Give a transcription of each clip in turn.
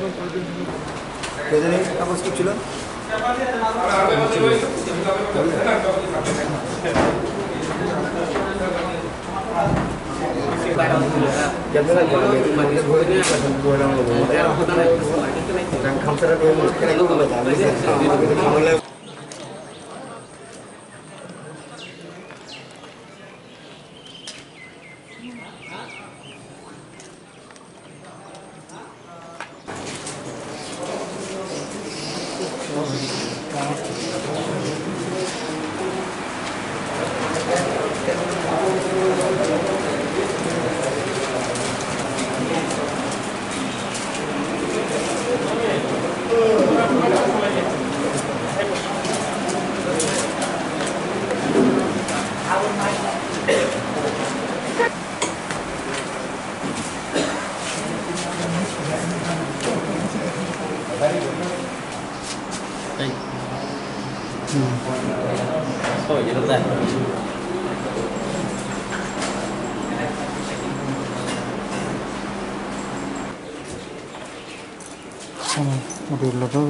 Kemudian apa skip cila? Oh, ya betul. Aduh, lepas tu.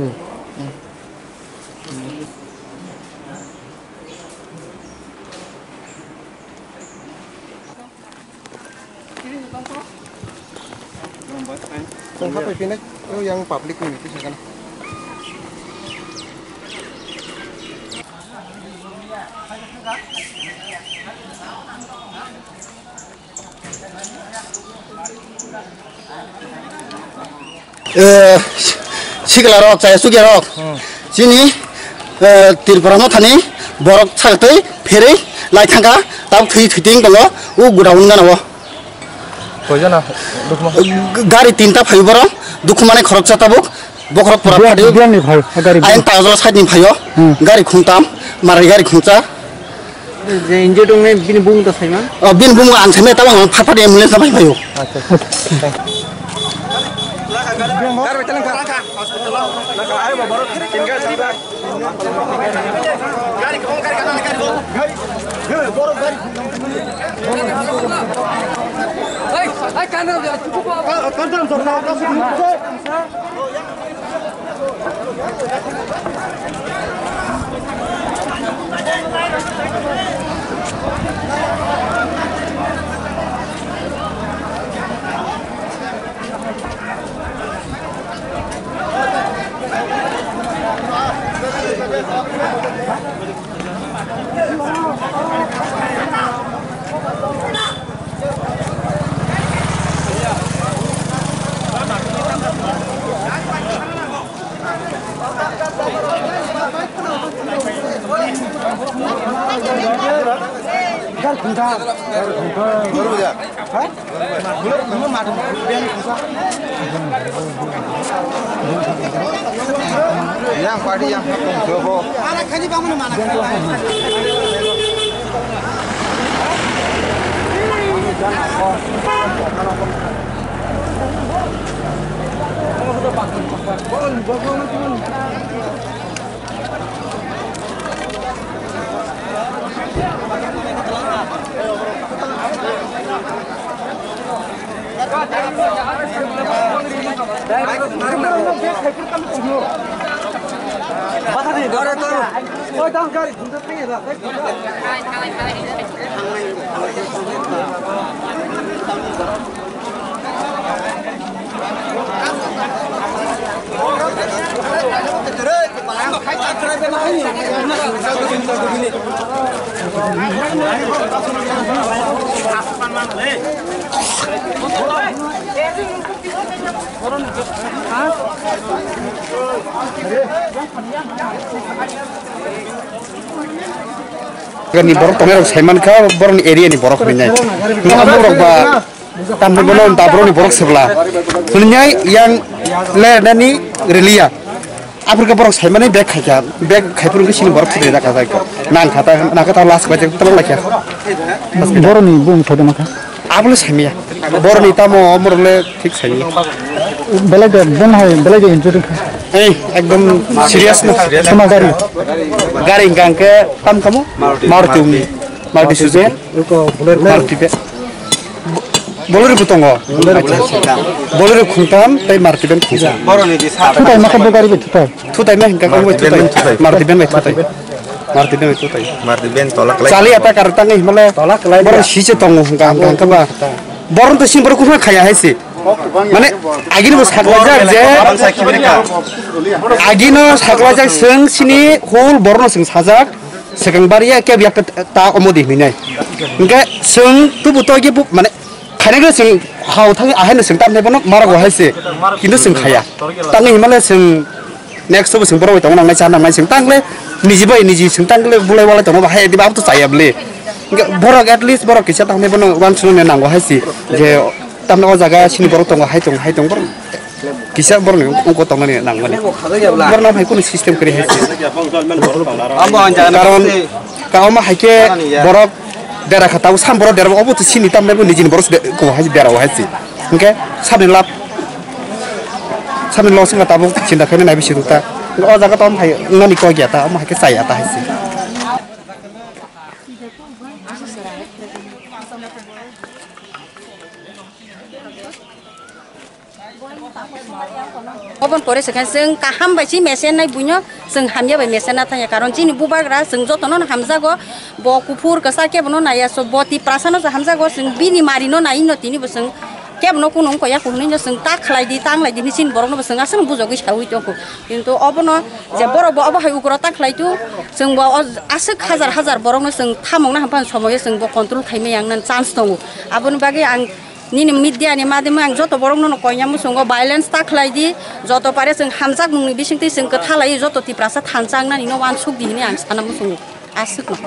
Kung apa pinag? Oh, yang public ni itu sekarang. 시글라로 자야 수계로 지니 딜브라노 타니 버럭 차르테 페레 라이탕가 다음 트위팅 걸로 우 구라운 가나워 Kojana, गाड़ी तीनटा fibre दुखुमाने खरक जाताबो बखरक परा फादियो biarni bhai, gari. आइन ताजला साइडनि फायो गाड़ी खुंताम मारै गाड़ी खुंचा जे इंजे दं ने बिन बुं दा साइमा बिन बुं आनसेमे ताबा फाफाद एम्बुलेन्स जाबाय फायो Yang party yang jobo. Mana kani bangun mana? Ni borok tomer Saiman ka borok area ni borok ni borok ba tamu belum tak borok ni borok sebelah sebenarnya yang le ni relia apa ke borok Saiman ni bag khaipur ke sini borok sudah kata itu nang kata last baca terlalu lagi Borok ni bung thode maka. apa lu Saimia borok ni tamu umur le ठीक सही Belajar dan hai belajar injury. एकदम serius nih Sama gari. garing gang ke tam kamu Maruti Suzuki Itu boleh Maruti pe bolore butong bolore khungtam tai marti ben khungsa बर'नि दि सा Tutai maka gari be tutai. thutai me hingka kong thutai marti ben me thutai मार्दि बेन तलक लाय chali ata kartang himale bor sije tongo hingka hingka ba boron to simbor kuma khaya haisi mane agini bo saklajar je agino saklajar sing sini hol boron sing sajak sekang baria ke biak ta omodi hinai hingka sing tu buto ge bu mane khane ge sing hau thang ahen sing tam ne bono mara go haisi kintu sing khaya tangi himale sing next to sing boro tong nang nai chana nai sing tangle nijibai niji sing tangle bulai wala tong ba hai di ba to chayable borok at least borok kisa tang ne bono wan sunu ne nang go haisi je tam no jaga sini borok tong hai tong bor kisa bor ne ko tong ne nang mane bor na hai kono system kare haisi आम्बो जाना karon kaoma haike borok dera khatau sam borok dera obo to sini tam ne bo nijin borok ko hai dera wa haisi okay sabin lap sabin lo sing ta bo cinta khane nai bisi ta o jaga tom hai ngani ko gya ta am hai ke sai ata haisi Open pore sekarang seng kaham basi mesin naik bunyo seng hamnya bay mesin natanya karon cini bubar gra seng joto non hamza go bo kupur kesake bono naya so boti prasano so hamza go seng bini marino na ino tini bo seng ke bono kunung ko ya kuning jo seng tak lay di tang lay di mesin borong no seng aseng bujo gis hawi to ko কিন্তু obono je boro bo obo hay ukro tak lay tu seng bo asek hazar borong no seng thamong na hampan somoye seng bo control khaime yang nan chance tongo abon bagi ang Nini media ni madem ang joto borong no konya musungo balance tak lay di joto pare seng hamzak nung ni bising ti seng kethalai joto ti prasa thansang na nino wan suk di ni ang sana musungo asuk no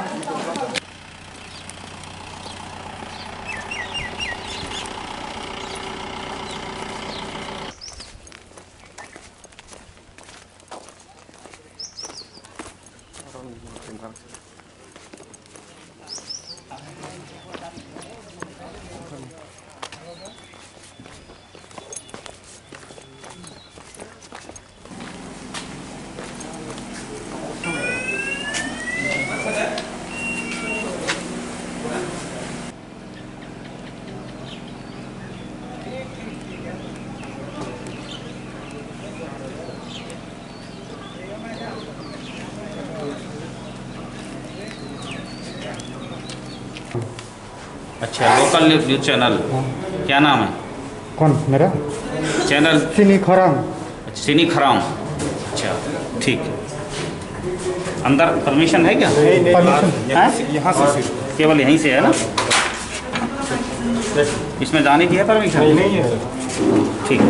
अच्छा local news channel क्या नाम है Kon mera? Channel Sini khorang. सिनी खराम अच्छा ठीक है अंदर permission है क्या Permission. यहाँ से केवल यहीं से है ना इसमें जाने की है परमिशन नहीं है ठीक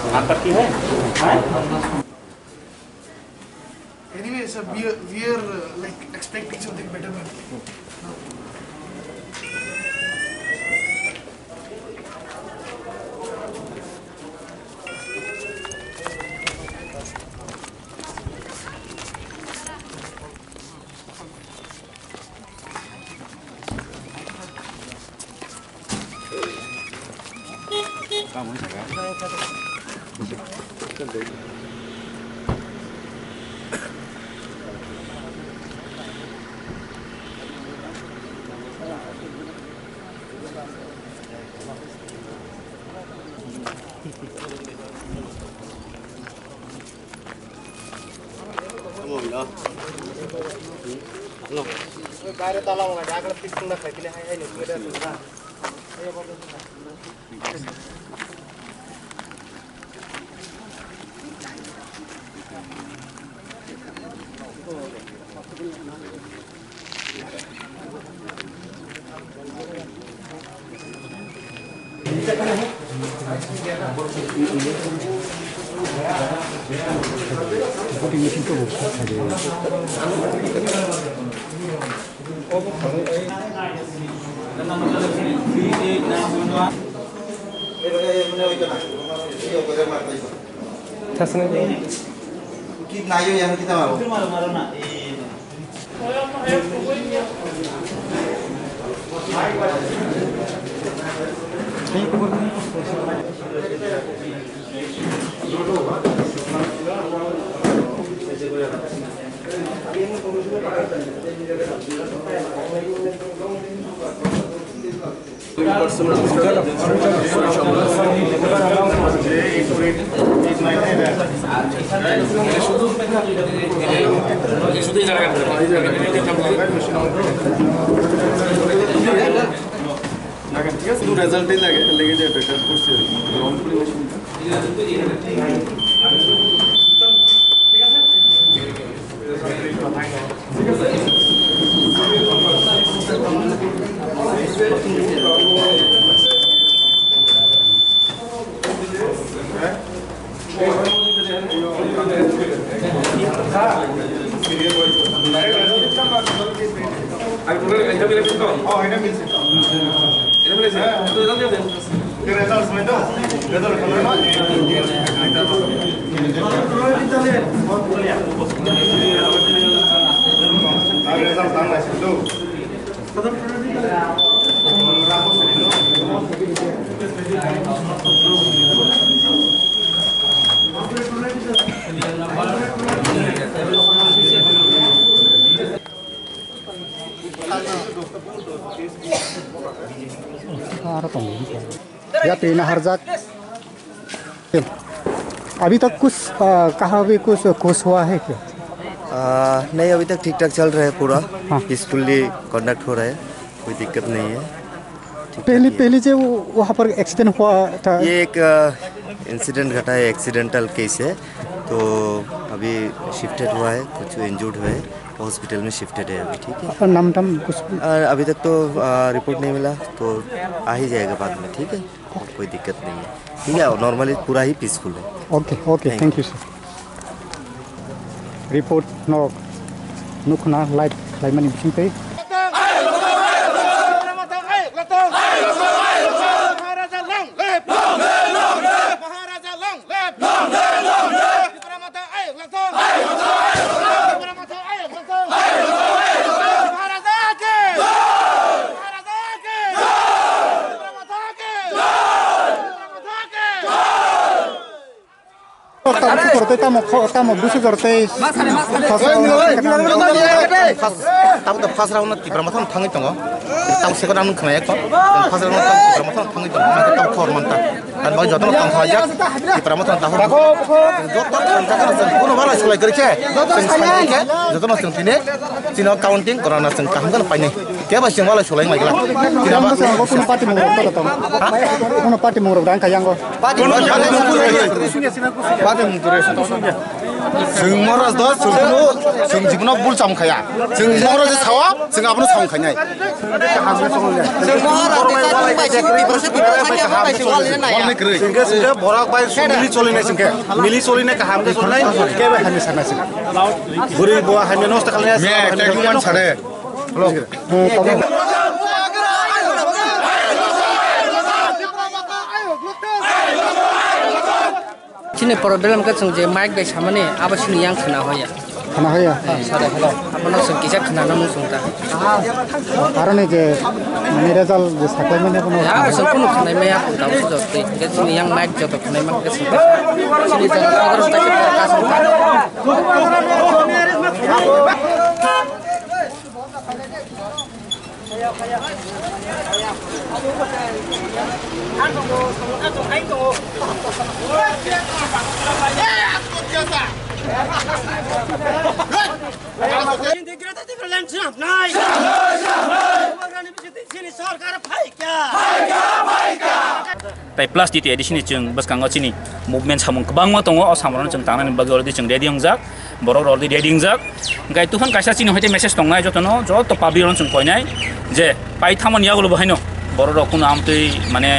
यहाँ तक की है Anyway, so we are like expecting something better than. Kita ayo yang kita mau. রেজাল্টই লাগে লেগে যায় এটা করছি या पेना हर जात अभी तक कुछ कहाँ भी कुछ कोर्स हुआ है क्या? नहीं, अभी तक ठीक ठाक चल रहा है पूरा। हाँ। पीसफुली कंडक्ट हो रहा है, कोई दिक्कत नहीं है। पहले जो वहाँ पर एक्सीडेंट हुआ था, ये एक इंसिडेंट घटा है, एक्सीडेंटल केस है। तो अभी शिफ्टेड हुआ है, कुछ इंजर्ड हुए है, हॉस्पिटल में शिफ्टेड है अभी। ठीक है, नाम कुछ अभी तक तो रिपोर्ट नहीं मिला, तो आ ही जाएगा बाद में। ठीक है, कोई दिक्कत नहीं है। ठीक है, नॉर्मली पूरा ही पीसफुल है। Okay thank you sir. Report नुकना लाइट लाइमनि बिथिं पे Kamu busuk korte. Tahu dah pas raun nanti berapa tahun tanggung tanggung. Tahu sekarang nung kena ekor. Pas raun nanti berapa tahun tanggung tanggung. Nanti tahu forman tak. Dan bagi jodoh tanggung saja. Di berapa tahun tahu. Jodoh tanggung saja. Kono mana sekolah kerja? Sekolah kerja. Jodoh masih tini. Cina accounting korana sen kaham kan apa ni? Kaya masih malah sekolah yang lagi lah. Cina apa? Kono parti muruk tak tahu. Kono parti muruk dan kayang ko. Parti muruk. Parti muruk. जों महाराज दा जों जिबनाव bull सामखाया जों महाराज सावा जों आबनो सामखायनाय जों महाराज जोंके Barack bye मिलि चलिनाय जोंके मिलि चलिनाय काहाम के चलिनाय के बाय हानि सानाय बुरि बवा हानि नस्त खालायनाय मे टेकु मान सारे Sini problem kan sungje mic be samane aba sini yang kena hoya. Kena hoya. Sada hello. Apana sung kijak kena namu sungta. Karena je mani result je sakai mane kono. Ya sung kono kena me ya tahu sudah te. Ke sini yang mic joto kena mak ke sungta. Sini jangan agar kita ka sungta. Tai plus di edisi ni jeng bas kanggo sini movement samung kebang ma tongo samron jeng tangan bagi already jeng ready jak borok already ready jak ngai tuhan kaisa sini hoite message tongnai jotono joto pabiron jeng koinai je pai thamon yagulo bahaino borok kuno amtui mane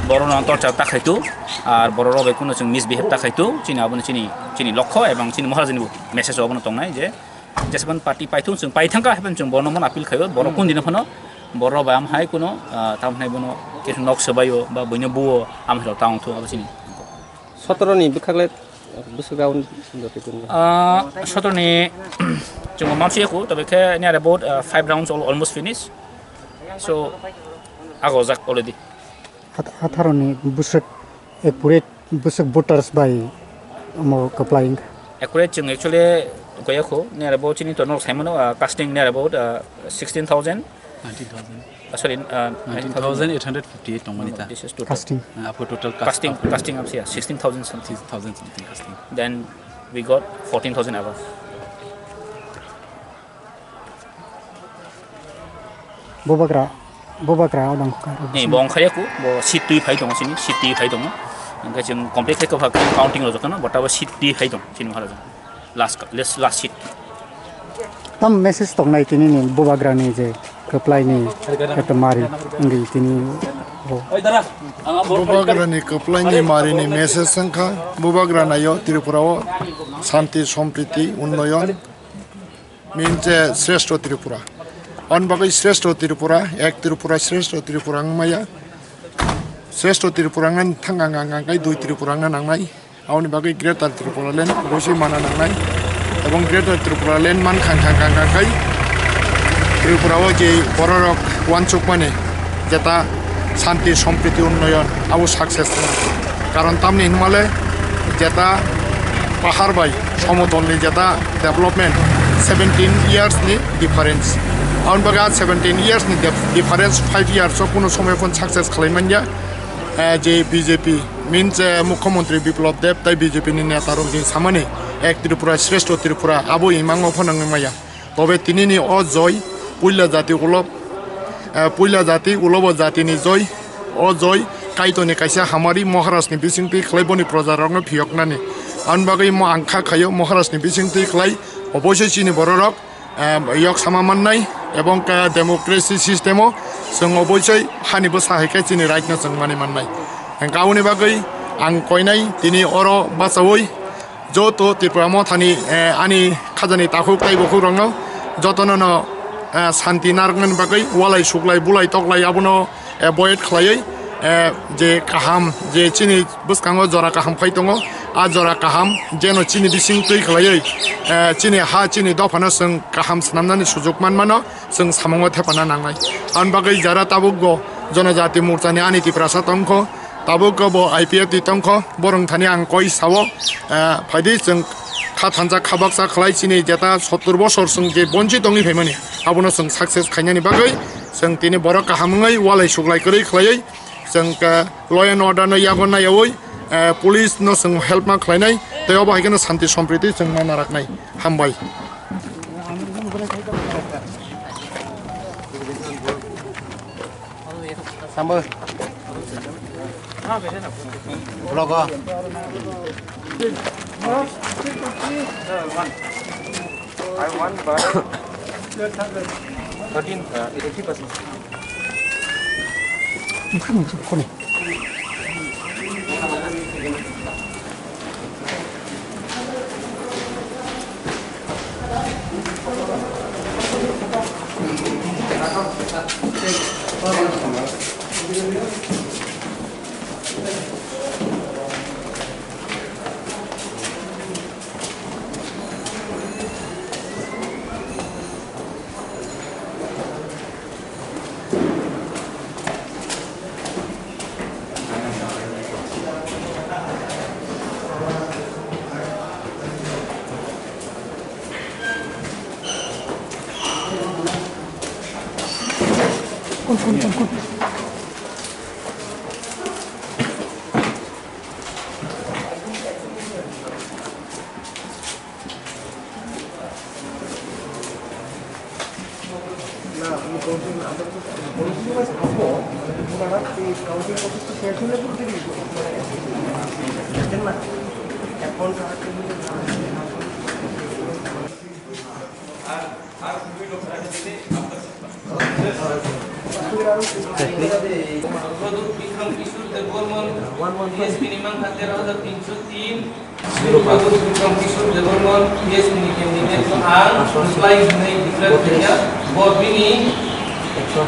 borok nontor chata khaitu ar borok be kuno jeng misbehave ta khaitu sini abon sini lokho ebang sini maharajini bu message obon tongnai je jesaban party paithun jeng paithangka haben jeng bornomon appeal khayo borok kun dina phono borok ba am hai kuno tamhnai bono kesu nok sabayo ba boino buo am helo taung thu abasini Sotoroni bukhagle busugaun dote kun. Sotoroni jeng mamsi aku tapi ke ni ada about 5 rounds almost finished. So agozak already. Hatharoni busuk accurate busuk voters by more applying. Accurate jeng actually goya ko near about chini to no simon casting near about 16,000 19,000 sorry 19,858 tongmanita. This is total Casting. For total casting up here 16,000 something. 6,000 something casting. Then we got 14,000 above. Bobakra odang Ni bong khaya ko bo seat tui phai dong sini seat tui phai dong angka jeng complete ke phak counting lo jokana bota bo seat tui phai dong sini mala jong last seat tam message tong nai tini ni Bobakra ni je apply ni kata mari ngi tini Bobakra ni apply ni mari ni message sangka Bobakra na yo Tripura o Shanti Sampriti Unnoyon minje Shreshto Tripura on bagai Shreshto Tripura ek Tripura Shreshto Tripura maya Shreshto Tripura ngan thangang kai dui Tripura ngan nangnai auni bagai Greater Tripura len bosi mana nangnai ebong Greater Tripura len man khang kai Tripura o je bororok wanchuk mane jeta Shanti Sampriti Unnoyon abo success karon tamni hinmale jeta pahar bai somotol ni jeta development 17 years ni difference on bagat 17 years ni difference 5 years so kuno somoy phone success khlaimanya je BJP means Mukhyamantri Biplab Deb tai BJP ni neta rok din samane ek Tripura Shreshto Tripura abo imango phonang maya tobe tini ni o joy puila jati ulob jati ni joy o joy kaito ni kaisa hamari Maharashtra ni bisingti khlaiboni projarong phioknani on bagai mo angkha khayo Maharashtra ni bisingti khlai অবশ্যই চিনি বড়রক ইয়ক সামামান নাই এবং democracy সিস্টেমও जों অবশ্যই হানিবো সাহায্য চিনি right না जों মানি মাননাই গাউনি বাগৈ আং কইনাই তিনি অর বাসাওই যত ত্রিপুরা মথানি আনি খাজানি তাকুক তাইবকু রং যতন শান্তি নারগন বাগৈ ওয়ালাই সুকলাই বুলাই তকলাই আবনো বয়েট খলাই যে কাহাম যে চিনি বুসকাঙ্গ জরা কাহাম ফাই দङ आ जरा kaham jeno chini bising tui khlai chini ha chini dofana जों kaham snamnani sujog manmano जों samango thepana nangnai an bagai jara tabugo जनजाति मोर्चानि आनिति प्रासा तंखो ताबुको बो IPF ti tangkho borong thani ang koi sawo फाइदि जों खा थानजा खाबाकसा खलाय चिनि जेता 70 बছর जों जे बनजि दंनि फाइमानि आबनो जों सक्सेस खायनानि बागै जों तिनि बर काहामै वालाय सुगलाय करै खलायै जों ल एन्ड अर्डार न यागन नायवै पुलिस न जों हेल्प मा खलायनाय तयाव बाहायगोन शान्ति सम्प्रीति जों मावना राखनाय हामबाय Sambal. Logo. I want by 13 80%.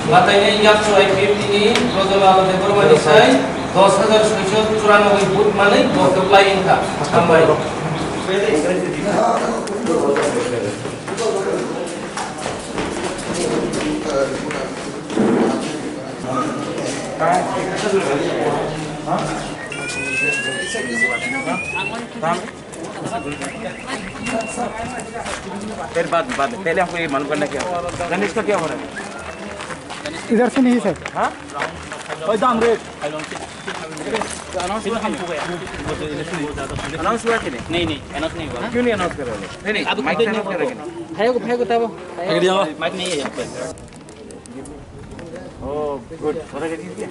Batanya yang suai ini, Rodola de Bormanisai, 10,694 but mana, buat applying ka, tambah. फिर बाद में पहले हमको ये मालूम करना क्या गणेश का क्या हो रहा है इधर से नहीं सर। हाँ अनाउंस हुआ कि नहीं अनाउंस नहीं हुआ क्यों नहीं अनाउंस कर रहे हो नहीं माइक अनाउंस कर रहे हैं भाई को तब माइक नहीं है यहाँ पे ओह गुड पता कर दीजिए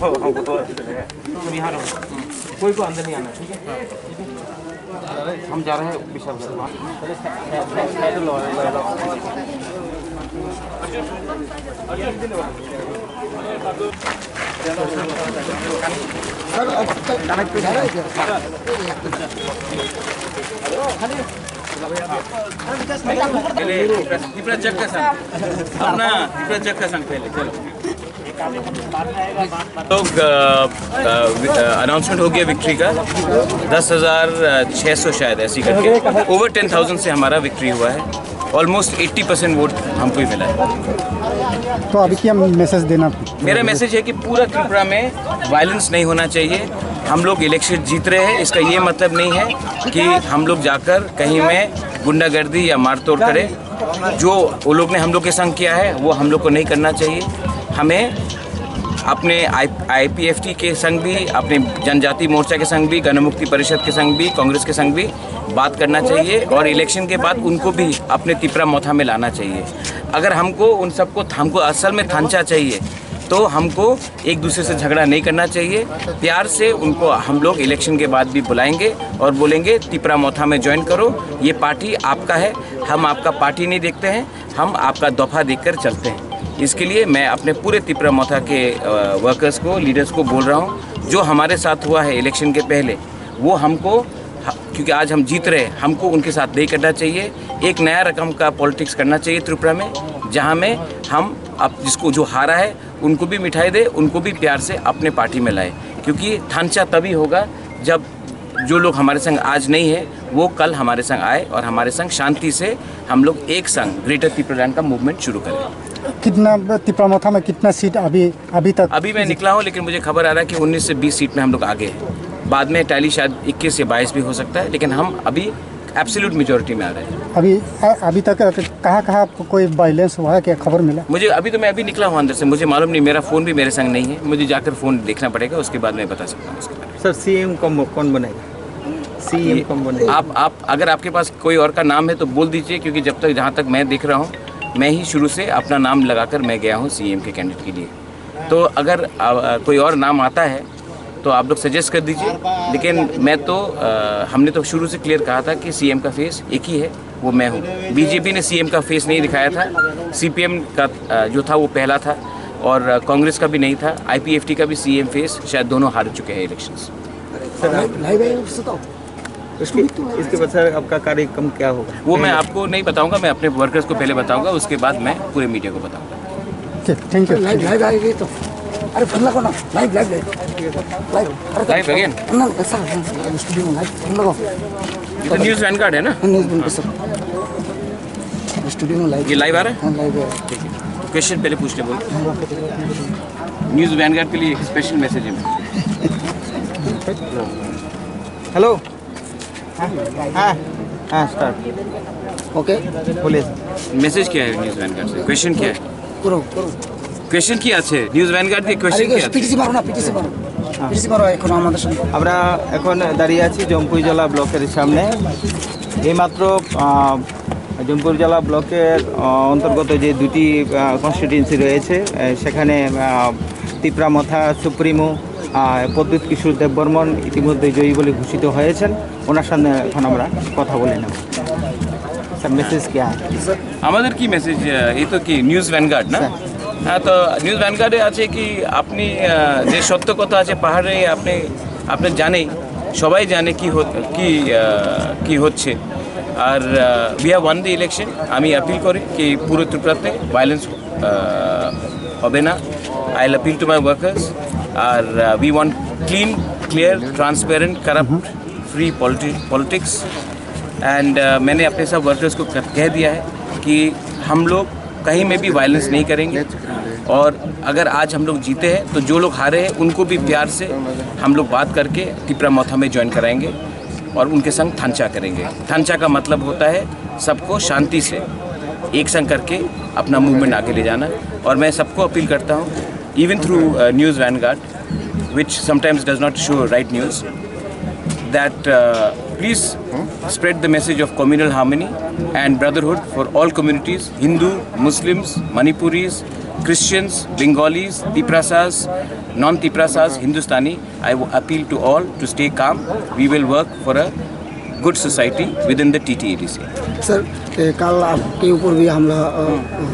हमको तो तुम यहाँ रहो कोई को अंदर नहीं आना ठीक है हम जा रहे हैं विशाल चेक कर संग पहले चलो तो अनाउंसमेंट हो गया विक्ट्री का 10,600 शायद ऐसी करके ओवर 10,000 से हमारा विक्ट्री हुआ है ऑलमोस्ट 80% वोट हमको ही मिला है। तो अभी क्या मैसेज देना? मेरा मैसेज है कि पूरा त्रिपुरा में वायलेंस नहीं होना चाहिए। हम लोग इलेक्शन जीत रहे हैं, इसका ये मतलब नहीं है कि हम लोग जाकर कहीं में गुंडागर्दी या मारतोड़ करें। जो वो लोग ने हम लोग के संग किया है वो हम लोग को नहीं करना चाहिए। हमें अपने IPFT के संग भी, अपने जनजाति मोर्चा के संग भी, गणमुक्ति परिषद के संग भी, कांग्रेस के संग भी बात करना चाहिए और इलेक्शन के बाद उनको भी अपने तिपरा मोथा में लाना चाहिए। अगर हमको उन सबको हमको असल में थांचा चाहिए तो हमको एक दूसरे से झगड़ा नहीं करना चाहिए। प्यार से उनको हम लोग इलेक्शन के बाद भी बुलाएंगे और बोलेंगे तिपरा मोथा में ज्वाइन करो, ये पार्टी आपका है, हम आपका पार्टी नहीं देखते हैं, हम आपका दफा देखकर चलते हैं। इसके लिए मैं अपने पूरे तिपरा मोथा के वर्कर्स को, लीडर्स को बोल रहा हूँ, जो हमारे साथ हुआ है इलेक्शन के पहले वो हमको, क्योंकि आज हम जीत रहे हैं, हमको उनके साथ नहीं करना चाहिए। एक नया रकम का पॉलिटिक्स करना चाहिए त्रिपुरा में, जहाँ में हम अब जिसको जो हारा है उनको भी मिठाई दे, उनको भी प्यार से अपने पार्टी में लाए। क्योंकि थांचा तभी होगा जब जो लोग हमारे संग आज नहीं है वो कल हमारे संग आए और हमारे संग शांति से हम लोग एक संग ग्रेटर त्रिपुरालैंड का मूवमेंट शुरू करें। कितना तिपरा मोथा में कितना सीट अभी तक? अभी मैं निकला हूँ, लेकिन मुझे खबर आ रहा है कि 19 से 20 सीट में हम लोग आगे हैं। बाद में टैली शायद 21 या 22 भी हो सकता है, लेकिन हम अभी एब्सोल्यूट मेजोरिटी में आ रहे हैं। अभी तक कहाँ कोई वायलेंस हुआ है, क्या खबर मिला? मुझे मैं अभी निकला हूँ अंदर से, मुझे मालूम नहीं, मेरा फ़ोन भी मेरे संग नहीं है, मुझे जाकर फ़ोन देखना पड़ेगा, उसके बाद मैं बता सकता हूँ उसके बारे में। सर CM कौन बनेगा? CM कौन बनेगा? आप अगर आपके पास कोई और का नाम है तो बोल दीजिए, क्योंकि जब तक जहाँ तक मैं देख रहा हूँ, मैं ही शुरू से अपना नाम लगाकर मैं गया हूँ CM के कैंडिडेट के लिए। तो अगर कोई और नाम आता है तो आप लोग सजेस्ट कर दीजिए, लेकिन मैं तो हमने तो शुरू से क्लियर कहा था कि CM का फेस एक ही है, वो मैं हूँ। BJP ने CM का फेस नहीं दिखाया था, CPM का जो था वो पहला था और कांग्रेस का भी नहीं था, IPFT का भी CM फेस, शायद दोनों हार चुके हैं इलेक्शंस। इसके बाद सर आपका कार्यक्रम क्या होगा? वो मैं आपको नहीं बताऊंगा, मैं अपने वर्कर्स को पहले बताऊंगा, उसके बाद मैं पूरे मीडिया को बताऊंगा। Thank you. अरे फोन लगाओ ना, लाइव अगेन ये न्यूज़ वैनगार्ड है ना? स्टूडियो में लाइव, ये लाइव आ रहा है? लाइव है। क्वेश्चन पहले पूछ ले बोल। न्यूज़ वैनगार्ड के लिए एक स्पेशल मैसेज है। हेलो, हाँ स्टार्ट। ओके बोलिए। मैसेज क्या है न्यूज़ वैनगार्ड से? क्वेश्चन क्या है? কোয়েশ্চেন কি আছে নিউজ ভ্যানগার্ড দিয়ে কোয়েশ্চেন কি আছে? পিটিসি মারো না, পিটিসি মারো এখন আমাদের সামনে। আমরা এখন দাঁড়িয়ে আছি জম্পুইজলা ব্লকের সামনে। এইমাত্র জম্পুইজলা ব্লকের অন্তর্গত যে দুটি কনস্টিটিউয়েন্সি রয়েছে সেখানে তিপরা মথা সুপ্রিমো পদ্মুৎ কিশোর দেববর্মন ইতিমধ্যে জয়ী বলে ঘোষিত হয়েছেন। ওনার সামনে এখন আমরা কথা বলে নেব। স্যার মেসেজ কি আমাদের কি মেসেজ? এই তো কি নিউজ ভ্যানগার্ড না? হ্যাঁ, তো নিউজ ভ্যানগার্ডে আছে কি আপনি যে সত্য কথা আছে পাহাড়ে আপনি জানেই, সবাই জানে কি হচ্ছে। আর we have won the election. আমি অ্যাপিল করি কি পুরো ত্রিপুরাতে ভায়োলেন্স হবে না। I will appeal to my workers. আর we want clean, clear, transparent, corrupt free politics. And मैंने अपने सब वर्कर्स को कह दिया है कि हम लोग कहीं में भी वायलेंस नहीं करेंगे। और अगर आज हम लोग जीते हैं तो जो लोग हारे हैं उनको भी प्यार से हम लोग बात करके तिपरा मोथा में ज्वाइन कराएंगे। और उनके संग थांचा करेंगे। थांचा का मतलब होता है सबको शांति से एक संग करके अपना मूवमेंट आगे ले जाना। और मैं सबको अपील करता हूँ, even through news Vanguard which sometimes does not show right news, that please spread the message of communal harmony and brotherhood for all communities, Hindu, Muslims, Manipuris, Christians, Bengalis, Tiprasas, non-Tiprasas, Hindustani. I appeal to all to stay calm. We will work for a good society within the TTADC. Sir कल आपके ऊपर भी हमला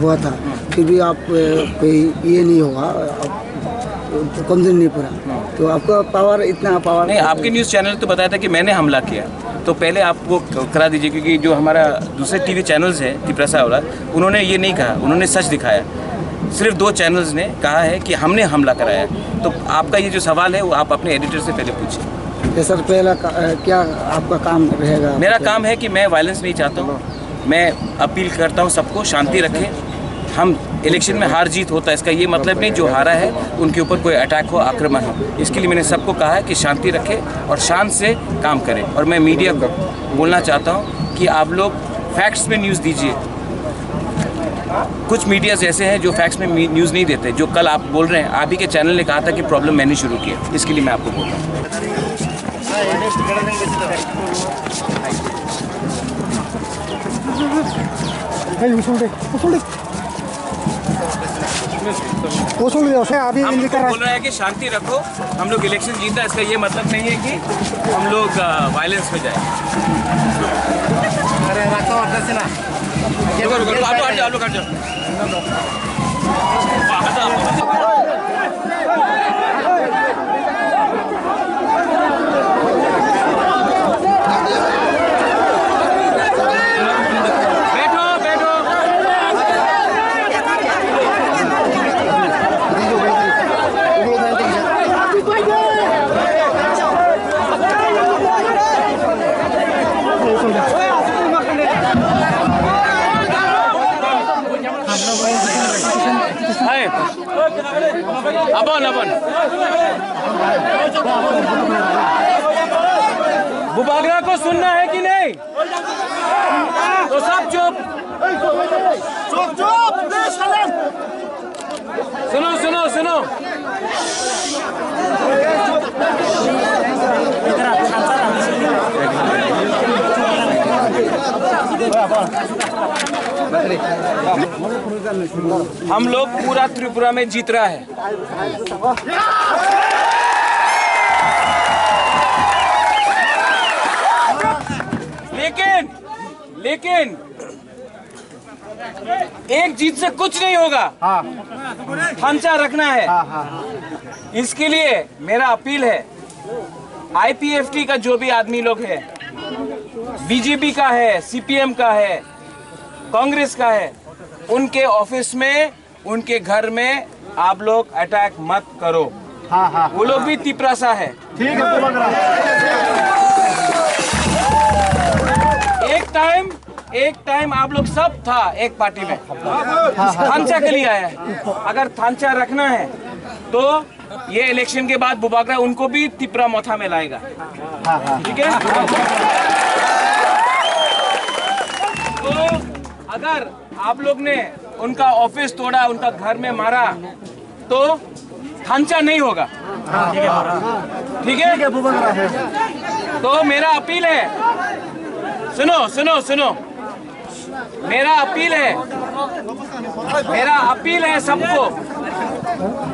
हुआ था, फिर भी आप कोई ये नहीं होगा, कमजोर नहीं पड़ा, तो आपका पावर इतना पावर नहीं। आपके न्यूज़ चैनल तो बताया था कि मैंने हमला किया, तो पहले आप वो करा दीजिए, क्योंकि जो हमारा दूसरे टीवी चैनल्स हैं तिप्रसा वाला, उन्होंने ये नहीं कहा, उन्होंने सच दिखाया। सिर्फ 2 चैनल्स ने कहा है कि हमने हमला कराया। तो आपका ये जो सवाल है वो आप अपने एडिटर से पहले पूछिए। सर पहला क्या आपका काम रहेगा? मेरा काम है कि मैं वायलेंस नहीं चाहता हूँ। मैं अपील करता हूँ सबको शांति रखें। हम इलेक्शन में हार जीत होता है, इसका ये मतलब नहीं जो हारा है उनके ऊपर कोई अटैक हो, आक्रमण हो। इसके लिए मैंने सबको कहा है कि शांति रखें और शांत से काम करें। और मैं मीडिया को बोलना चाहता हूँ कि आप लोग फैक्ट्स में न्यूज़ दीजिए। कुछ मीडियाज़ ऐसे हैं जो फैक्ट्स में न्यूज़ नहीं देते। जो कल आप बोल रहे हैं, आप ही के चैनल ने कहा था कि प्रॉब्लम मैंने शुरू किया, इसके लिए मैं आपको बोल रहा हूँ। अभी बोल रहा है कि शांति रखो, हम लोग इलेक्शन जीता, इसका ये मतलब नहीं है कि हम लोग वायलेंस में जाए। बुबागरा को सुनना है कि नहीं? तो सब चुप। सुनो सुनो सुनो। हम लोग पूरा त्रिपुरा में जीत रहा है। लेकिन एक जीत से कुछ नहीं होगा। थांचा रखना है। इसके लिए मेरा अपील है, IPFT का जो भी आदमी लोग है, BJP का है, CPM का है, कांग्रेस का है, उनके ऑफिस में, उनके घर में आप लोग अटैक मत करो। वो लोग भी तिपरासा है। ठीक है। एक टाइम आप लोग सब था एक पार्टी में, थांचा के लिए आया है। अगर थांचा रखना है तो ये इलेक्शन के बाद बुबागरा उनको भी तिपरा मोथा में लाएगा। ठीक है। तो अगर आप लोग ने उनका ऑफिस तोड़ा, उनका घर में मारा, तो थांचा नहीं होगा। ठीक है। तो मेरा अपील है, सुनो सुनो सुनो, मेरा अपील है सबको,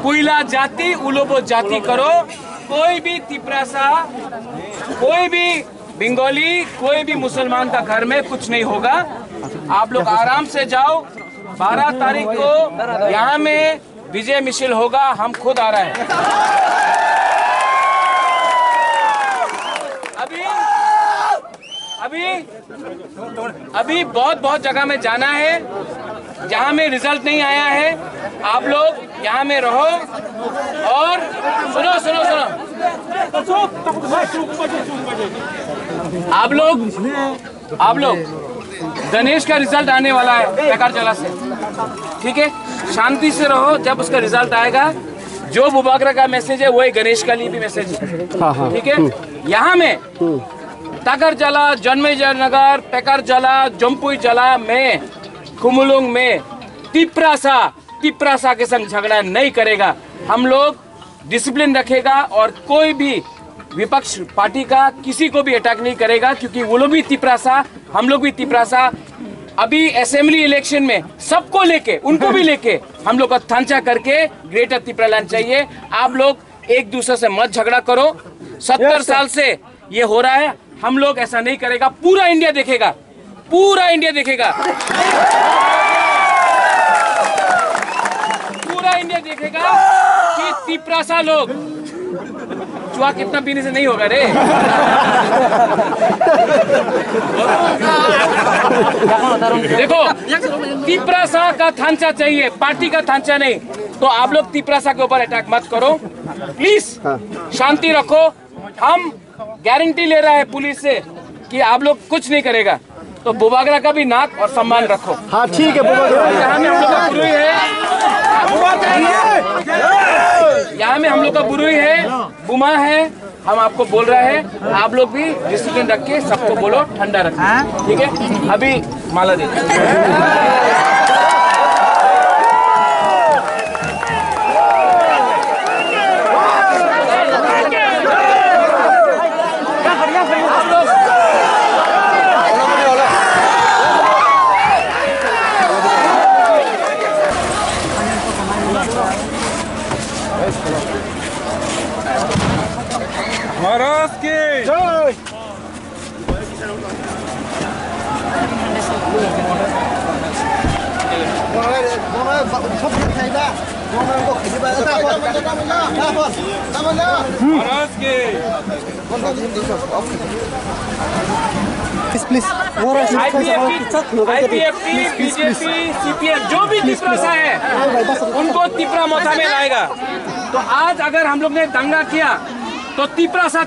कुइला जाति उलोबो जाति करो। कोई भी तिपरासा, कोई भी बंगाली, कोई भी मुसलमान का घर में कुछ नहीं होगा। आप लोग आराम से जाओ। 12 तारीख को यहाँ में विजय मिছিল होगा, हम खुद आ रहे हैं। अभी बहुत जगह में जाना है, जहाँ में रिजल्ट नहीं आया है। आप लोग यहाँ में रहो और सुनो सुनो सुनो, आप लोग गणेश का रिजल्ट आने वाला है बेकारजला से। ठीक है, शांति से रहो। जब उसका रिजल्ट आएगा, जो बुबागरा का मैसेज है वही गणेश का लिए भी मैसेज है। ठीक है। यहाँ में ताकरजला, जन्मेजयनगर, पेकारजला, जम्पुईजला में, कुमुलुंग में तिप्रासा के संग झगड़ा नहीं करेगा। हम लोग डिसिप्लिन रखेगा और कोई भी विपक्ष पार्टी का किसी को भी अटैक नहीं करेगा, क्योंकि वो लोग भी तिप्रासा, हम लोग भी तिप्रासा। अभी असेंबली इलेक्शन में सबको लेके, उनको भी लेके हम लोग का थांचा करके ग्रेटर तिप्रालैंड चाहिए। आप लोग एक दूसरे से मत झगड़ा करो। 70 साल से ये हो रहा है, हम लोग ऐसा नहीं करेगा। पूरा इंडिया देखेगा, पूरा इंडिया देखेगा, पूरा इंडिया देखेगा कि तिप्रासा लोग, चुहा कितना पीने से नहीं होगा रे। देखो, तिप्रासा का थांचा चाहिए, पार्टी का थांचा नहीं। तो आप लोग तिप्रासा के ऊपर अटैक मत करो प्लीज, शांति रखो। हम गारंटी ले रहा है पुलिस से कि आप लोग कुछ नहीं करेगा। तो बुबागरा का भी नाक और सम्मान रखो। हाँ ठीक है, यहाँ में हम लोग का बुरुई है, यहाँ में हम लोग का बुरुई है, बुमा है। हम आपको बोल रहे हैं, आप लोग भी डिसिप्लिन रख के सबको बोलो ठंडा रखो, ठीक है। अभी माला दे महाराज की जय। महाराज की प्लीज आईपीएफटी, बीजेपी, सीपीएम जो भी तिप्रासा है उनको तिप्रा मोथा में लाएगा। तो आज अगर हम लोग ने दंगा किया तो तिप्रासा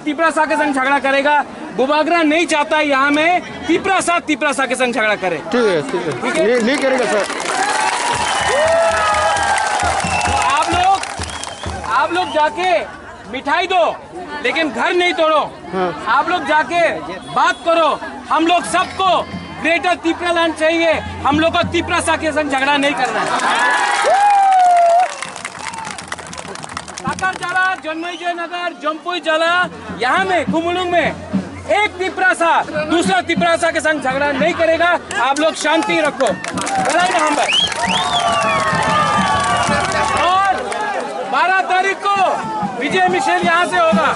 के संग झगड़ा करेगा। बुबागरा नहीं चाहता यहाँ में तिप्रासा के संग झगड़ा करे। ठीक है, नहीं करेगा सर। तो आप लोग जाके मिठाई दो, लेकिन घर नहीं तोड़ो। आप लोग जाके बात करो। हम लोग सबको ग्रेटर तिप्रालैंड चाहिए, हम लोग को तिप्रासा के संग झगड़ा नहीं करना है। ताकरजला, जन्मेजयनगर, जम्पुईजला, यहाँ में कुमुलुंग में एक तिप्रासा दूसरा तिप्रासा के संग झगड़ा नहीं करेगा। आप लोग शांति रखो। और 12 तारीख को विजय मिशेल यहाँ से होगा।